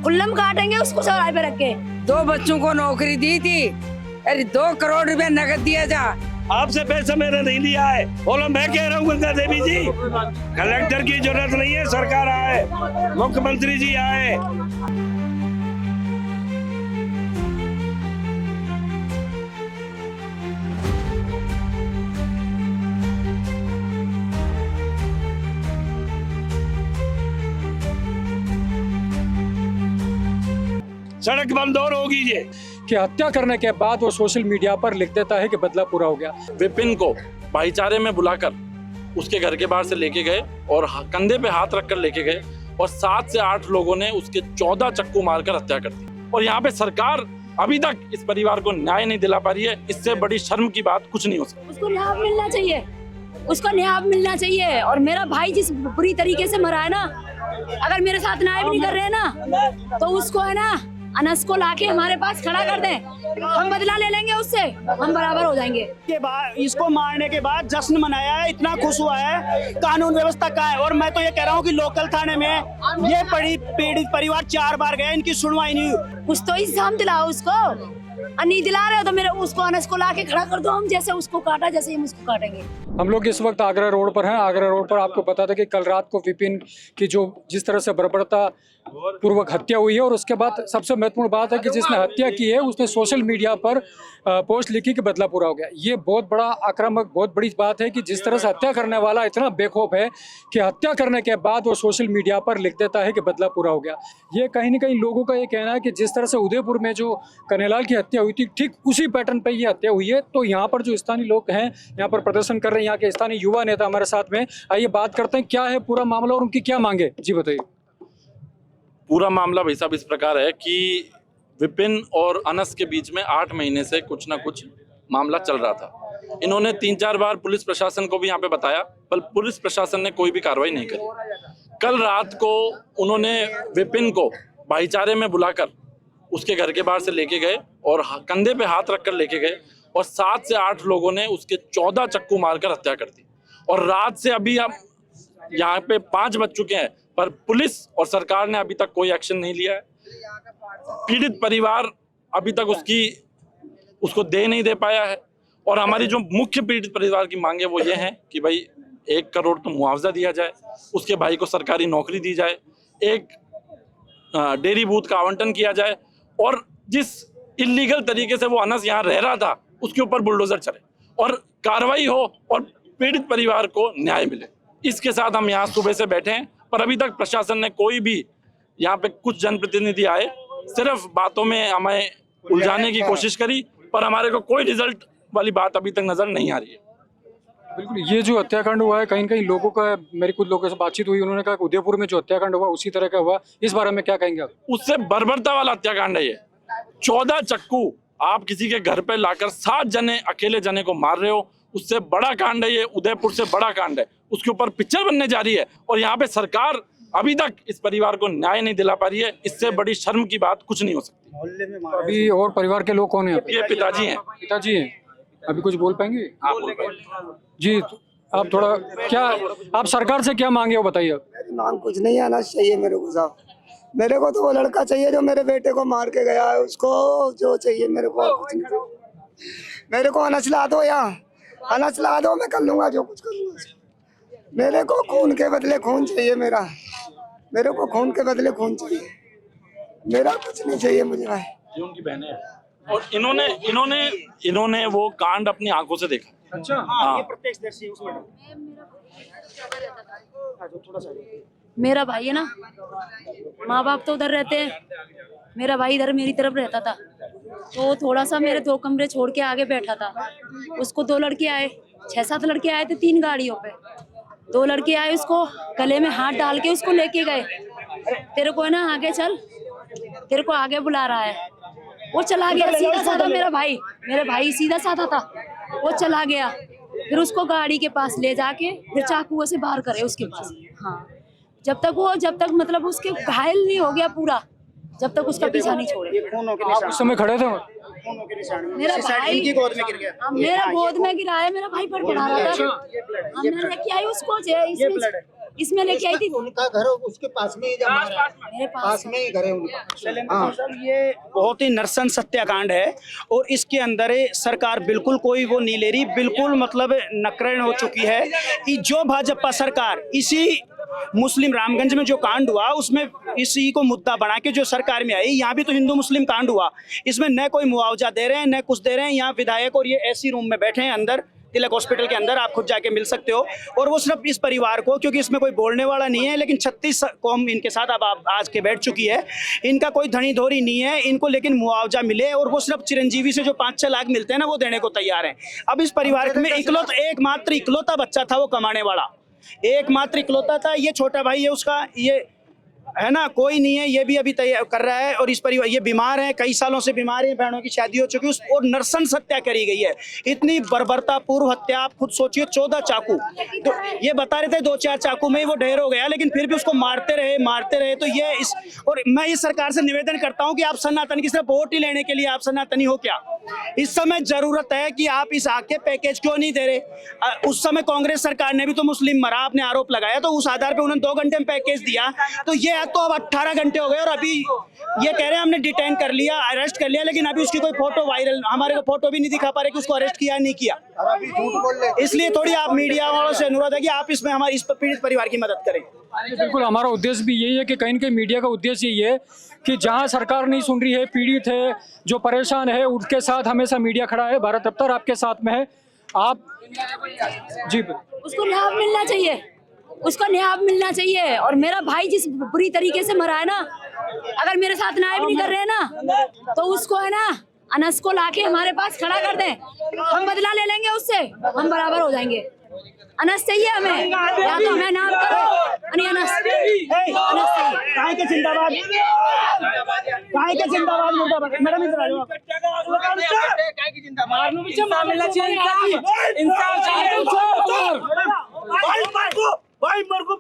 कुल्लम काटेंगे उसको चौराहे पे रख के। 2 बच्चों को नौकरी दी थी, अरे 2 करोड़ रुपए नकद दिया था। आपसे पैसा मैंने नहीं लिया है। बोलो मैं कह रहा हूँ गंगा देवी जी, कलेक्टर की जरूरत नहीं है, सरकार आए, मुख्यमंत्री जी आए। सड़क बंद और होगी ये कि हत्या करने के बाद वो सोशल मीडिया पर लिख देता है कि बदला पूरा हो गया। विपिन को भाईचारे में बुलाकर उसके घर के बाहर से लेके गए और कंधे पे हाथ रखकर लेके गए और 7 से 8 लोगों ने उसके 14 चक्कू मारकर हत्या कर दी। और यहाँ पे सरकार अभी तक इस परिवार को न्याय नहीं दिला पा रही है। इससे बड़ी शर्म की बात कुछ नहीं हो सकती। उसको न्याय मिलना चाहिए, उसको न्याय मिलना चाहिए। और मेरा भाई जिस बुरी तरीके से मरा है ना, अगर मेरे साथ न्याय भी नहीं कर रहे हैं ना, तो उसको है ना अनस को लाके हमारे पास खड़ा कर दें, हम बदला ले लेंगे उससे, हम बराबर हो जाएंगे। के बाद इसको मारने के बाद जश्न मनाया है, इतना खुश हुआ है, कानून व्यवस्था का है। और मैं तो ये कह रहा हूँ कि लोकल थाने में ये पीड़ित परिवार 4 बार गए, इनकी सुनवाई नहीं हुई। कुछ तो इंतजाम दिलाओ उसको, नहीं दिला रहे हो तो मेरे उसको अनस को लाके खड़ा कर दो, हम जैसे उसको काटा जैसे हम उसको काटेंगे। हम लोग इस वक्त आगरा रोड पर हैं। आगरा रोड पर आपको पता था कि कल रात को विपिन की जिस तरह से बर्बरता पूर्वक हत्या हुई है, और उसके बाद सबसे महत्वपूर्ण बात है कि जिसने हत्या की है उसने सोशल मीडिया पर पोस्ट लिखी कि बदला पूरा हो गया। ये बहुत बड़ा आक्रामक, बहुत बड़ी बात है कि जिस तरह से हत्या करने वाला इतना बेखौफ है कि हत्या करने के बाद वो सोशल मीडिया पर लिख देता है कि बदला पूरा हो गया। ये कहीं ना कहीं लोगों का ये कहना है कि जिस तरह से उदयपुर में जो कन्हैयालाल की हत्या हुई थी, ठीक उसी पैटर्न पर ये हत्या हुई है। तो यहाँ पर जो स्थानीय लोग हैं, यहाँ पर प्रदर्शन कर रहे हैं, यहाँ के स्थानीय युवा नेता हमारे साथ में, आइए बात करते हैं क्या है पूरा मामला और उनकी क्या मांगे। जी बताइए। पूरा मामला भाई साहब इस प्रकार है कि विपिन और अनस के बीच में 8 महीने से कुछ ना कुछ मामला चल रहा था। इन्होंने 3-4 बार पुलिस प्रशासन को भी यहाँ पे बताया, पर पुलिस प्रशासन ने कोई भी कार्रवाई नहीं करी। कल रात को उन्होंने विपिन को भाईचारे में बुलाकर उसके घर के बाहर से लेके गए और कंधे पे हाथ रखकर लेके गए और 7 से 8 लोगों ने उसके 14 चक्कू मारकर हत्या कर दी। और रात से अभी हम यहाँ पे 5 बज चुके हैं, पर पुलिस और सरकार ने अभी तक कोई एक्शन नहीं लिया है। पीड़ित परिवार अभी तक उसको दे नहीं दे पाया है। और हमारी जो मुख्य पीड़ित परिवार की मांगे वो ये है कि भाई 1 करोड़ तो मुआवजा दिया जाए, उसके भाई को सरकारी नौकरी दी जाए, एक डेयरी बूथ का आवंटन किया जाए, और जिस इलीगल तरीके से वो अनस यहाँ रह रहा था उसके ऊपर बुलडोजर चले और कार्रवाई हो और पीड़ित परिवार को न्याय मिले। इसके साथ हम यहाँ सुबह से बैठे हैं, पर अभी तक प्रशासन ने कोई भी, यहाँ पे कुछ जनप्रतिनिधि आए, सिर्फ बातों में हमें उलझाने की कोशिश करी, पर हमारे को कोई रिजल्ट वाली बात अभी तक नजर नहीं आ रही है। बिल्कुल, ये जो हत्याकांड हुआ है, कहीं ना कहीं लोगों का, मेरी कुछ लोगों से बातचीत हुई, उन्होंने कहा कि उदयपुर में जो हत्याकांड हुआ उसी तरह का हुआ। इस बारे में क्या कहेंगे आप? उससे बर्बरता वाला हत्याकांड है ये। 14 चक्कू आप किसी के घर पे लाकर 7 जने अकेले जने को मार रहे हो, उससे बड़ा कांड है ये। उदयपुर से बड़ा कांड है, उसके ऊपर पिक्चर बनने जा रही है और यहाँ पे सरकार अभी तक इस परिवार को न्याय नहीं दिला पा रही है। इससे बड़ी शर्म की बात कुछ नहीं हो सकती। अभी और परिवार के लोग कौन है? ये पिताजी हैं। पिताजी हैं। अभी कुछ बोल पाएंगे? आप बोल पाएंगे जी, आप थोड़ा क्या, आप सरकार से क्या मांगे हो बताइए। मेरी मांग कुछ नहीं आना चाहिए मेरे को साहब। मेरे को तो वो लड़का चाहिए जो मेरे बेटे को मार के गया है, उसको जो चाहिए मेरे को, कुछ नहीं। मेरे को अनस ला दो, यहाँ अनस ला दो, मैं कर लूंगा जो कुछ करूँगा। मेरे को खून के बदले खून चाहिए, मेरे को खून के बदले खून चाहिए, मेरा कुछ नहीं चाहिए मुझे भाई। ये उनकी बहनें हैं और इन्होंने वो कांड अपनी आंखों से देखा। अच्छा, हाँ। मेरा भाई है ना, माँ बाप तो उधर रहते हैं, मेरा भाई इधर मेरी तरफ रहता था, तो थोड़ा सा मेरे 2 कमरे छोड़ के आगे बैठा था। उसको 2 लड़के आए, 6-7 लड़के आए थे 3 गाड़ियों पे। 2 लड़के आए, उसको गले में हाथ डाल के उसको लेके गए। तेरे को है ना आगे चल, तेरे को आगे बुला रहा है। वो चला गया, सीधा साधा मेरा भाई सीधा साधा था, वो चला गया। फिर उसको गाड़ी के पास ले जाके फिर चाकुओं से बाहर करे उसके पास। हाँ, जब तक मतलब उसके घायल नहीं हो गया पूरा, जब तक उसका पीछा नहीं छोड़े। आप उस समय खड़े थे? मेरा भाई गोद में गिर गया, मेरा गोद में गिरा है, मेरा भाई पड़ा रहा था। हमने लेके आई उसको, इसमें लेके आई थी। उनका घर उसके पास में ही जब मारा है। मेरे पास पास में ही घर है उनका। हाँ। ये बहुत ही नरसंस हत्याकांड है और इसके अंदर सरकार बिल्कुल कोई वो नहीं ले रही, बिल्कुल मतलब नकरण हो चुकी है कि जो भाजपा सरकार इसी मुस्लिम रामगंज में जो कांड हुआ उसमें इसी को मुद्दा बना के जो सरकार में आई, यहाँ भी तो हिंदू मुस्लिम कांड हुआ, इसमें न कोई मुआवजा दे रहे हैं न कुछ दे रहे हैं। यहाँ विधायक और ये ऐसी रूम में बैठे हैं अंदर तिलक हॉस्पिटल के अंदर, आप खुद जाके मिल सकते हो। और वो सिर्फ इस परिवार को, क्योंकि इसमें कोई बोलने वाला नहीं है, लेकिन 36 कौम इनके साथ अब आज के बैठ चुकी है, इनका कोई धनी धोरी नहीं है इनको, लेकिन मुआवजा मिले और वो सिर्फ चिरंजीवी से जो 5-6 लाख मिलते हैं ना वो देने को तैयार हैं। अब इस परिवार में एकमात्र इकलौता बच्चा था वो कमाने वाला, एकमात्र इकलौता था। ये छोटा भाई है उसका, ये है ना, कोई नहीं है, ये भी अभी तैयार कर रहा है। और इस परिवार ये बीमार है, कई सालों से बीमार है, बहनों की शादी हो चुकी है और नरसंस हत्या करी गई है। इतनी बर्बरता पूर्व हत्या, आप खुद सोचिए, 14 चाकू, तो ये बता रहे थे 2-4 चाकू में ही वो ढेर हो गया, लेकिन फिर भी उसको मारते रहे। तो ये इस, और मैं इस सरकार से निवेदन करता हूं कि आप सनातन की सिर्फ वोट ही लेने के लिए आप सनातनी हो क्या? इस समय जरूरत है कि आप इस आके पैकेज क्यों नहीं दे रहे? उस समय कांग्रेस सरकार ने भी तो मुस्लिम मरा आपने आरोप लगाया, तो उस आधार पर उन्होंने 2 घंटे में पैकेज दिया, तो ये तो अब 18 घंटे हो गए और अभी ये कह रहे हैं हमने डिटेन कर लिया, अरेस्ट कर लिया, लेकिन अभी उसकी कोई फोटो वायरल, हमारे को फोटो भी नहीं दिखा पा रहे कि उसको अरेस्ट किया नहीं किया। इसलिए थोड़ी आप मीडिया वालों से अनुरोध है कि आप इसमें हमारे इस पीड़ित परिवार की मदद करें। बिल्कुल, हमारा उद्देश्य भी यही है कि कहीं न कहीं मीडिया का उद्देश्य यही है कि जहां सरकार नहीं सुन रही है, पीड़ित है, जो परेशान है, उनके साथ हमेशा मीडिया खड़ा है। भारत अवतार आपके साथ में है। आप जी, उसको न्याय मिलना चाहिए, उसको न्याय मिलना चाहिए। और मेरा भाई जिस बुरी तरीके से मरा है ना, अगर मेरे साथ न्याय भी नहीं कर रहे हैं ना, तो उसको है ना अनस को लाके हमारे पास खड़ा कर दें, हम बदला ले लेंगे उससे, हम बराबर हो जाएंगे। अनस चाहिए हमें, या तो हमें नाम करो अनस चाहिए। काहे के जिंदाबाद, काहे के जिंदाबाद, मुर्दाबाद। मैडम इधर आ जाओ। भाई मेरे को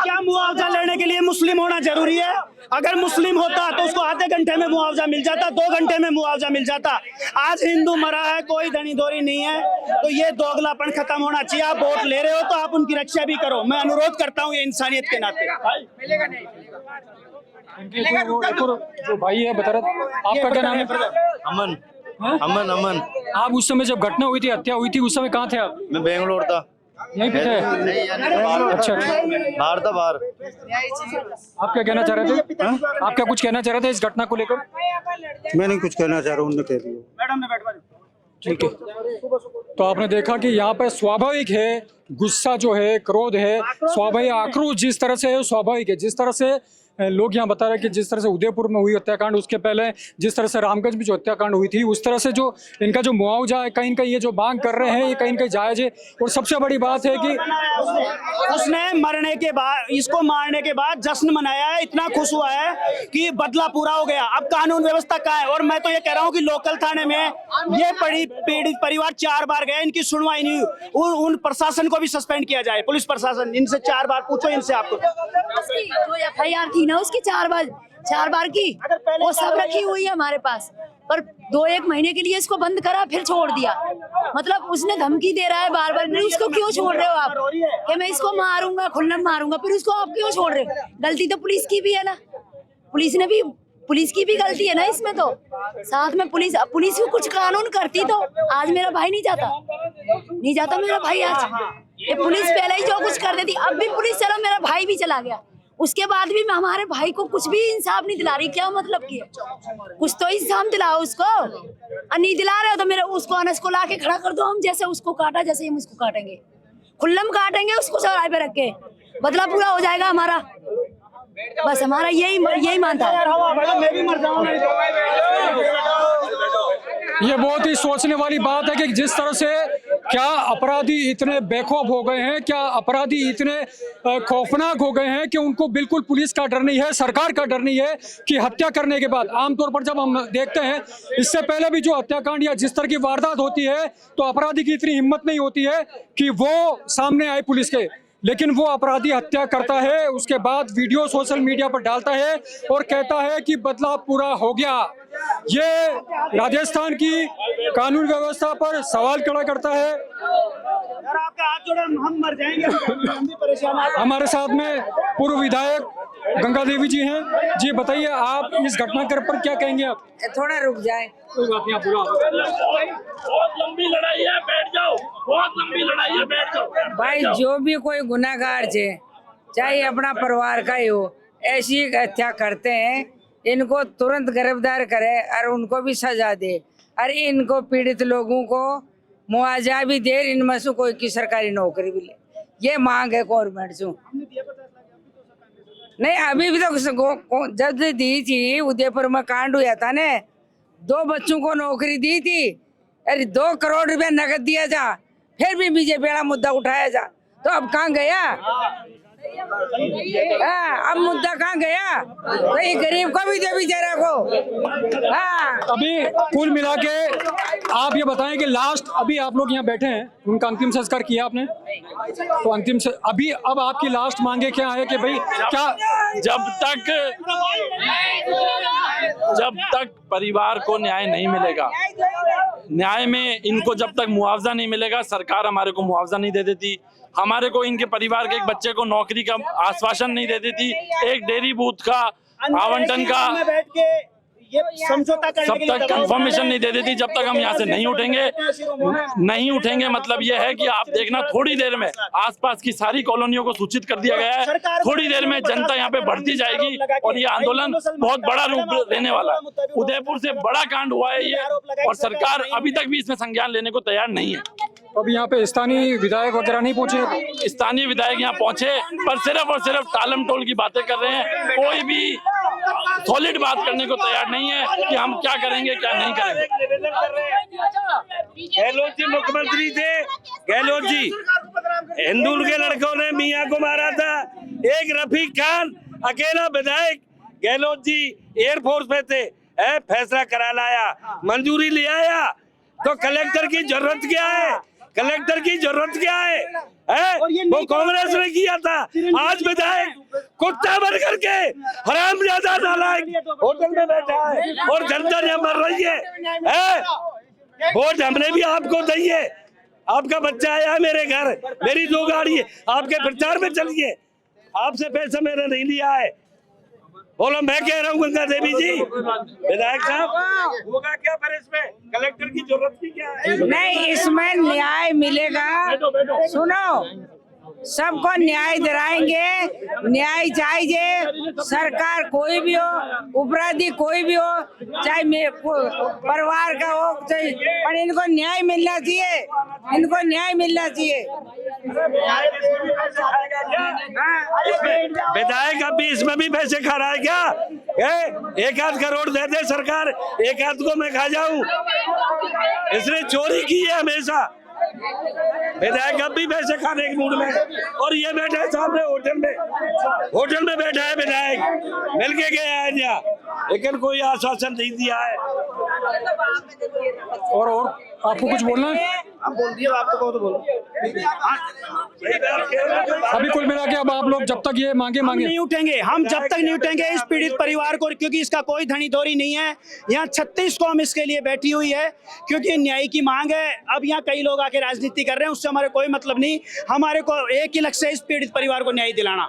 क्या मुआवजा लेने के लिए मुस्लिम होना जरूरी है? अगर मुस्लिम होता तो उसको आधे घंटे में मुआवजा मिल जाता, 2 घंटे में मुआवजा मिल जाता। आज हिंदू मरा है, कोई धनी धोरी नहीं है, तो ये दोगलापन खत्म होना चाहिए। आप वोट ले रहे हो तो आप उनकी रक्षा भी करो, मैं अनुरोध करता हूँ ये इंसानियत के नाते। जो भाई है बता रहा, आपका क्या नाम है? अमन। अमन अमन। आप उस समय जब घटना हुई थी, हत्या हुई थी, उस समय कहाँ थे आप? मैं बेंगलोर था। यहीं पे थे? अच्छा, बाहर था, बाहर। आप क्या कहना चाह रहे थे? आप क्या कुछ कहना चाह रहे थे इस घटना को लेकर? मैं नहीं कुछ कहना चाह रहा हूँ, उन्होंने कह दिया। मैडम ने बैठवा ठीक है, तो आपने देखा कि यहाँ पर स्वाभाविक है गुस्सा जो है, क्रोध है, स्वाभाविक आक्रोश जिस तरह से है स्वाभाविक है। जिस तरह से लोग यहाँ बता रहे हैं कि जिस तरह से उदयपुर में हुई हत्याकांड, उसके पहले जिस तरह से रामगंज में जो हत्याकांड हुई थी, उस तरह से जो इनका जो मुआवजा है कहीं कहीं ये जो मांग कर रहे हैं ये कहीं कहीं जायज है। और सबसे बड़ी बात है कि उसने मरने के बाद, इसको मारने के बाद जश्न मनाया है, इतना खुश हुआ है कि बदला पूरा हो गया। अब कानून व्यवस्था कहाँ है? और मैं तो ये कह रहा हूँ कि लोकल थाने में ये पीड़ित परिवार 4 बार गए, इनकी सुनवाई नहीं हुई। उन प्रशासन को भी सस्पेंड किया जाए, पुलिस प्रशासन, इनसे 4 बार पूछो इनसे। आपको जो FIR थी ना उसकी 4 बार की, वो सब रखी हुई है हमारे पास, पर 2-1 महीने के लिए इसको बंद करा, फिर छोड़ दिया। मतलब उसने धमकी दे रहा है बार बार, नहीं उसको क्यों छोड़ रहे हो आप कि मैं इसको मारूंगा, खुल्लम मारूंगा, फिर उसको आप क्यों छोड़ रहे हो? गलती तो पुलिस की भी है ना, पुलिस की भी गलती है ना इसमें। तो साथ में पुलिस भी कुछ कानून करती तो आज मेरा भाई नहीं जाता मेरा भाई आज। ये पुलिस पहले ही जो कुछ कर देती, अब भी पुलिस चलो मेरा भाई भी चला गया, उसके बाद भी हमारे भाई को कुछ भी इंसाफ नहीं दिला रही। क्या मतलब की कुछ तो इंसाफ दिलाओ उसको, नहीं दिला रहे हो तो मेरे उसको अनस को ला के खड़ा कर दो। हम जैसे उसको काटा, जैसे हम उसको काटेंगे, खुल्लम काटेंगे उसको चौराहे पे रख के, बदला पूरा हो जाएगा हमारा। बस हमारा यही मानता है। ये बहुत ही सोचने वाली बात है कि जिस तरह से क्या अपराधी इतने बेखौफ हो गए हैं, क्या अपराधी इतने खौफनाक हो गए हैं कि उनको बिल्कुल पुलिस का डर नहीं है, सरकार का डर नहीं है कि हत्या करने के बाद। आमतौर पर जब हम देखते हैं, इससे पहले भी जो हत्याकांड या जिस तरह की वारदात होती है, तो अपराधी की इतनी हिम्मत नहीं होती है कि वो सामने आए पुलिस के, लेकिन वो अपराधी हत्या करता है, उसके बाद वीडियो सोशल मीडिया पर डालता है और कहता है कि बदला पूरा हो गया। ये राजस्थान की कानून व्यवस्था पर सवाल खड़ा करता है। यार आपका हाथ जोड़ा, हम मर जाएंगे, हम भी परेशान हैं। हमारे साथ में पूर्व विधायक गंगा देवी जी हैं। जी बताइए, आप इस घटनाक्रम पर क्या कहेंगे? आप थोड़ा रुक जाए। कोई बात नहीं, आप बुरा बहुत लंबी लड़ाई है, बैठ जाओ। बहुत लंबी लड़ाई है, बैठ जाओ। भाई जो भी कोई गुनाहगार है, चाहे अपना परिवार का ही हो, ऐसी हत्या करते हैं, इनको तुरंत गिरफ्तार करे और उनको भी सजा दे, और इनको पीड़ित लोगों को मुआवजा भी दे, इनमें से कोई की सरकारी नौकरी भी ले। ये मांग है गवर्नमेंट से। नहीं, अभी भी तो जब से दी थी, उदयपुर में कांड हुआ था ने, 2 बच्चों को नौकरी दी थी, अरे 2 करोड़ रुपया नगद दिया जा, फिर भी बीजेपी वाला मुद्दा उठाया जा, तो अब कहाँ गया? अब मुद्दा कहाँ गया? वही गरीब को भी दे बेचारा को। अभी कुल मिला के आप ये बताएं कि लास्ट अभी आप लोग यहाँ बैठे हैं, उनका अंतिम संस्कार किया आपने? तो अंतिम से अभी अब आपकी लास्ट मांगे क्या है कि भाई क्या जब तक परिवार को न्याय नहीं मिलेगा, न्याय में इनको जब तक मुआवजा नहीं मिलेगा, सरकार हमारे को मुआवजा नहीं दे देती, हमारे को इनके परिवार के एक बच्चे को नौकरी का आश्वासन नहीं दे देती, एक डेयरी बूथ का आवंटन का बैठ के ये समझौता करने सब के लिए तक कंफर्मेशन नहीं दे देती, जब तक हम यहाँ से नहीं उठेंगे मतलब ये है कि आप देखना, थोड़ी देर में आसपास की सारी कॉलोनियों को सूचित कर दिया गया है, थोड़ी देर में जनता यहाँ पे बढ़ती जाएगी और ये आंदोलन बहुत बड़ा रूप लेने वाला है। उदयपुर से बड़ा कांड हुआ है ये, और सरकार अभी तक भी इसमें संज्ञान लेने को तैयार नहीं है। अभी यहाँ पे स्थानीय विधायक वगैरह नहीं पहुंचे? स्थानीय विधायक यहाँ पहुंचे पर सिर्फ और सिर्फ टालम टोल की बातें कर रहे हैं, कोई भी सॉलिड बात करने को तैयार नहीं है कि हम क्या करेंगे क्या नहीं करेंगे। गहलोत जी मुख्यमंत्री थे, गहलोत जी हिंदुल के लड़कों ने मियां को मारा था, एक रफीक खान अकेला विधायक, गहलोत जी एयरफोर्स में थे, फैसला करा लाया, मंजूरी ले आया, तो कलेक्टर की जरूरत क्या है? कलेक्टर की जरूरत क्या है? वो कांग्रेस ने किया था, आज विधायक कुत्ता बन करके हरामजादा नालायक होटल में बैठा है और जनता ने मर रही है। वोट हमने भी आपको दी है, आपका बच्चा आया मेरे घर, मेरी 2 गाड़ी है, आपके प्रचार में चलिए, आपसे पैसा मैंने नहीं लिया है। बोलो, मैं कह रहा हूँ गंगा देवी जी, विधायक साहब होगा क्या पर इसमें? कलेक्टर की जरूरत भी क्या है? नहीं, इसमें न्याय मिलेगा। सुनो, सबको न्याय दिलाएंगे, न्याय चाहिए, सरकार कोई भी हो, अपराधी कोई भी हो, चाहे परिवार का हो, पर इनको न्याय मिलना चाहिए, इनको न्याय मिलना चाहिए। विधायक अब भी इसमें भी पैसे खा रहा है क्या? 1-8 करोड़ दे दे सरकार, 1-8 को मैं खा जाऊं, इसने चोरी की है हमेशा। विधायक अब भी पैसे खाने के मूड में, और ये बैठा है सामने होटल में बैठा है विधायक, मिल के गया है यहाँ, लेकिन कोई आश्वासन नहीं दिया है। और आपको कुछ बोलना है? आप बोल दिए, आप तो कहो तो बोलो। अभी कुल मिला के अब आप लोग जब तक ये मांगे नहीं उठेंगे, हम जब तक नहीं उठेंगे इस पीड़ित परिवार को, क्योंकि इसका कोई धनी धोरी नहीं है। यहाँ 36 कौम इसके लिए बैठी हुई है, क्योंकि न्याय की मांग है। अब यहाँ कई लोग आके राजनीति कर रहे हैं, उससे हमारे कोई मतलब नहीं, हमारे को एक ही लक्ष्य है, इस पीड़ित परिवार को न्याय दिलाना।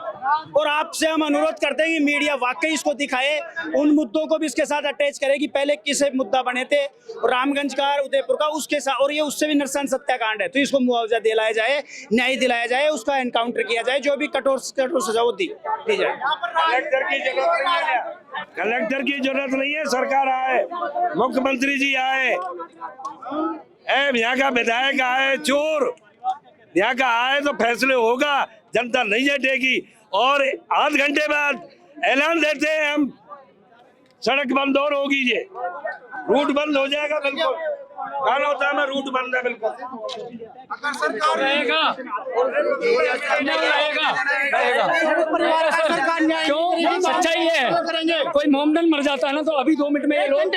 और आपसे हम अनुरोध करते हैं कि मीडिया वाकई इसको दिखाए, उन मुद्दों को भी इसके साथ अटैच करे कि पहले किस मुद्दा बने थे, रामगंज का, उदयपुर का, उसके साथ, और ये उससे भी नरसंस हत्याकांड है, तो इसको मुआवजा दिलाया जाए, न्याय दिलाया जाए, उसका एनकाउंटर किया जाए, जो भी कठोर सजा दी जाए। कलेक्टर की जरूरत नहीं है, सरकार आए, मुख्यमंत्री जी आए, यहाँ का विधायक आए, चोर यहाँ का आए तो फैसले होगा, जनता नहीं जटेगी। और आध घंटे बाद ऐलान देते हैं हम, सड़क बंद और होगी, ये रूट बंद हो जाएगा, बिल्कुल कान होता है, रूट बंद है बिल्कुल। अगर सरकार रहेगा क्यों? सच्चाई है, कोई मोमडन मर जाता है ना, तो अभी 2 मिनट में ये लोग 1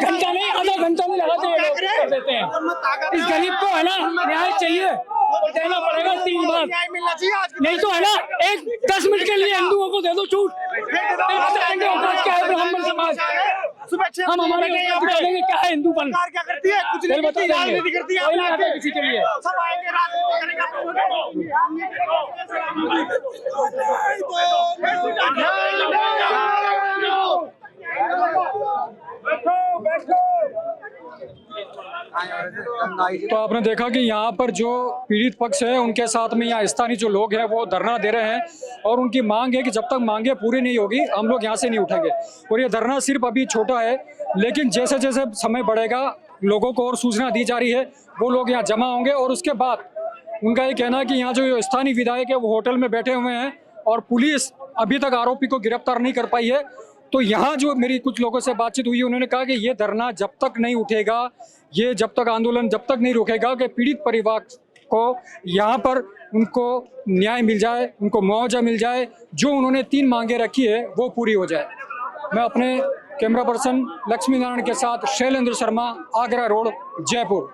घंटा नहीं, आधा घंटा नहीं लगाते, ये लोग कर देते हैं। इस गरीब को है ना न्याय चाहिए, देना पड़ेगा 3 बार, नहीं तो है ना 10 मिनट के लिए हिंदुओं को दे दो छूट, क्या है ब्राह्मण समाज, हम हमारे चलेंगे, क्या है हिंदूपन, क्या करती है? कुछ नहीं बता करती, देंगे। राजनीति करती है, कोई नहीं अपने आता किसी के लिए। सब आएंगे, राजनीति तो आपने देखा कि यहाँ पर जो पीड़ित पक्ष है उनके साथ में यहाँ स्थानीय जो लोग हैं वो धरना दे रहे हैं और उनकी मांग है कि जब तक मांगे पूरी नहीं होगी हम लोग यहाँ से नहीं उठेंगे। और ये धरना सिर्फ अभी छोटा है, लेकिन जैसे जैसे समय बढ़ेगा लोगों को और सूचना दी जा रही है, वो लोग यहाँ जमा होंगे और उसके बाद उनका ये कहना है कि यहाँ जो स्थानीय विधायक है वो होटल में बैठे हुए हैं और पुलिस अभी तक आरोपी को गिरफ्तार नहीं कर पाई है। तो यहाँ जो मेरी कुछ लोगों से बातचीत हुई, उन्होंने कहा कि ये धरना जब तक नहीं उठेगा, ये जब तक आंदोलन जब तक नहीं रुकेगा कि पीड़ित परिवार को यहाँ पर उनको न्याय मिल जाए, उनको मुआवजा मिल जाए, जो उन्होंने 3 मांगे रखी है वो पूरी हो जाए। मैं अपने कैमरा पर्सन लक्ष्मी नारायण के साथ शैलेंद्र शर्मा, आगरा रोड, जयपुर।